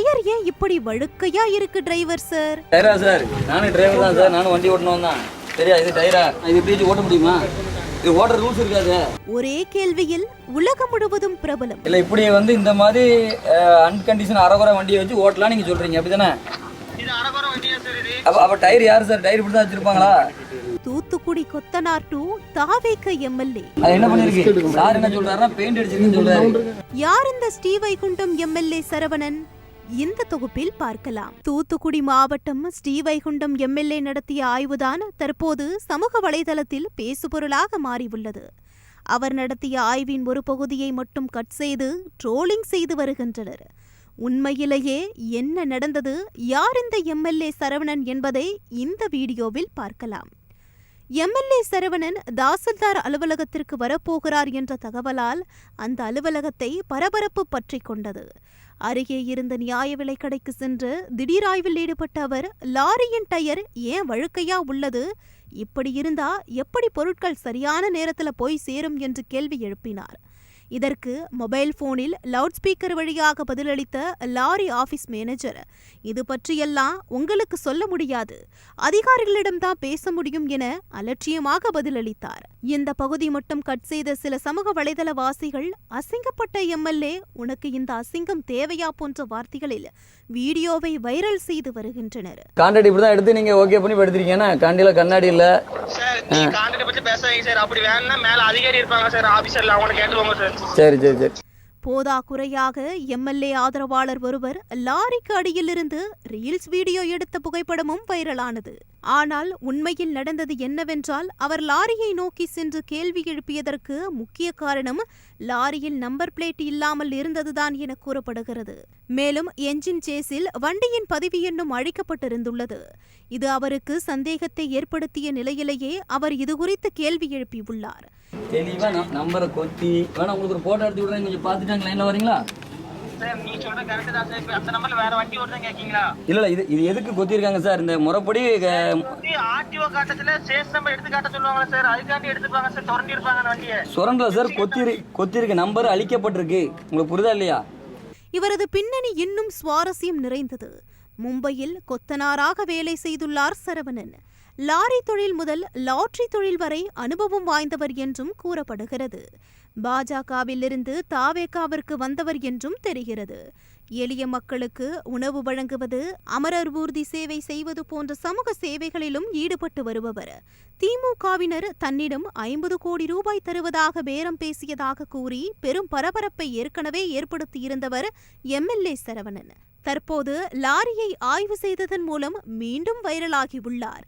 Tyre ஏன் இப்படி வழுக்கையா இருக்கு டிரைவர் சார்? டயரா சார்? நானும் டிரைவர் தான் சார், நானும் வண்டி ஓட்டணும் தான். சரியா, இது டயரா? இது எப்படி ஓட்ட முடியுமா? இது ஓட்டுற ரூல்ஸ் இருக்காது. ஒரே கேள்வியில் உலகம் முழுவதும் பிரபலம். இல்ல இப்படி இந்த மாதிரி அன்கண்டிஷன் அரகுறை வண்டியை வச்சு ஓட்டலாம் நீங்க சொல்றீங்க, அப்படிதானே? அப்ப டயர் யாரு சார்? டயர் இப்படி தான் வச்சிருப்பாங்களா? தூத்துக்குடி கொத்தனார் டு தாவேக எம்எல்ஏ என்ன பண்ணிருக்கு சார்? என்ன சொல்றாருன்னா பெயிண்ட் அடிச்சிருக்குன்னு சொல்றாரு. யார் இந்த ஸ்ரீவைகுண்டம் எம்எல்ஏ சரவணன்? இந்த தொகுப்பில் பார்க்கலாம். தூத்துக்குடி மாவட்டம் ஸ்ரீவைகுண்டம் எம்எல்ஏ நடத்திய ஆய்வுதான் தற்போது சமூக வலைதளத்தில் பேசுபொருளாக மாறியுள்ளது. அவர் நடத்திய ஆய்வின் ஒரு பகுதியை மட்டும் கட் செய்து ட்ரோலிங் செய்து வருகின்றனர். உண்மையிலேயே என்ன நடந்தது, யார் இந்த எம்எல்ஏ சரவணன் என்பதை இந்த வீடியோவில் பார்க்கலாம். எம்எல்ஏ சரவணன் தாசில்தார் அலுவலகத்திற்கு வரப்போகிறார் என்ற தகவலால் அந்த அலுவலகத்தை பரபரப்பு பற்றி கொண்டது. அருகே இருந்த நியாய விலை கடைக்கு சென்று திடீர் ஆய்வில் ஈடுபட்ட அவர், லாரியின் டயர் ஏன் வழுக்கையா உள்ளது, இப்படி இருந்தா எப்படி பொருட்கள் சரியான நேரத்தில் போய் சேரும் என்று கேள்வி எழுப்பினார். இதற்கு மொபைல் போனில் லவுட் ஸ்பீக்கர் வழியாக பதிலளித்த லாரி ஆபீஸ் மேனேஜர், இது பற்றியெல்லாம் உங்களுக்கு சொல்ல முடியாது, அதிகாரிகளிடம்தான் பேச முடியும் என அலட்சியமாக பதிலளித்தார். இந்த பகுதி மட்டும் கட் செய்த சில சமூக வலைதள வாசிகள், அசிங்கப்பட்ட எம்எல்ஏ, உனக்கு இந்த அசிங்கம் தேவையா போன்ற வார்த்தைகளில் வீடியோவை வைரல் செய்து வருகின்றனர். கான்ட்ராக்ட் இப்படிதான் எடுத்து நீங்க ஓகே பண்ணி எடுத்துறீங்கன்னா, காண்டில கண்ணாடி இல்ல சார், கான்ட்ராக்ட் பத்தி பேசாதீங்க சார். அப்படி வேணும்னா மேல அதிகாரி இருப்பாங்க சார், ஆபீசர்ல, அவங்க கேட்டுவாங்க சார். சரி சரி சரி. போதா குறையாக எம்எல்ஏ ஆதரவாளர் ஒருவர் லாரிக்கு அடியிலிருந்து ரீல்ஸ் வீடியோ எடுத்த புகைப்படமும் வைரலானது. ஆனால் உண்மையில் நடந்தது என்னவென்றால், அவர் லாரியை நோக்கி சென்று கேள்வி எழுப்பியதற்கு முக்கிய காரணம் லாரியில் நம்பர் பிளேட் இல்லாமல் இருந்ததுதான் என கூறப்படுகிறது. மேலும் என்ஜின் சேஸில் வண்டியின் பதிவு எண்ணும் அழிக்கப்பட்டிருந்துள்ளது. இது அவருக்கு சந்தேகத்தை ஏற்படுத்திய நிலையிலேயே அவர் இதுகுறித்து கேள்வி எழுப்பியுள்ளார். தெளிவா நம்பரை கொத்தி வேணா உங்களுக்கு ஒரு போட்டோ எடுத்து விடுறேன், கொஞ்சம் பார்த்துட்டாங்க. லைன்ல வரீங்களா? இல்ல இது எதுக்கு கொத்தி இருக்காங்க சார்? இந்த முறைப்படி ஆர்டிஓ காட்டத்துல சேஸ் நம்பர் எடுத்து காட்ட சொல்லுவாங்க சார், அதுக்காண்டி எடுத்துப்பாங்க சார். சுரண்டி இருப்பாங்க வண்டியை. சுரண்டல சார், கொத்தி இருக்கு, நம்பர் அழிக்கப்பட்டிருக்கு. உங்களுக்கு புரியுதா இல்லையா? இவரது பின்னணி இன்னும் சுவாரஸ்யம் நிறைந்தது. மும்பையில் கொத்தனாராக வேலை செய்துள்ளார் சரவணன். லாரி தொழில் முதல் லாட்டரி தொழில் வரை அனுபவம் வாய்ந்தவர் என்றும் கூறப்படுகிறது. பாஜகவிலிருந்து தாவேகாவிற்கு வந்தவர் என்றும் தெரிகிறது. எளிய மக்களுக்கு உணவு வழங்குவது, அமரர் ஊர்தி சேவை செய்வது போன்ற சமூக சேவைகளிலும் ஈடுபட்டு வருபவர். திமுகவினர் தன்னிடம் 50 கோடி ரூபாய் தருவதாக பேரம் பேசியதாக கூறி பெரும் பரபரப்பை ஏற்கனவே ஏற்படுத்தியிருந்தவர் எம்எல்ஏ சரவணன். தற்போது லாரியை ஆய்வு செய்ததன் மூலம் மீண்டும் வைரலாகியுள்ளார்.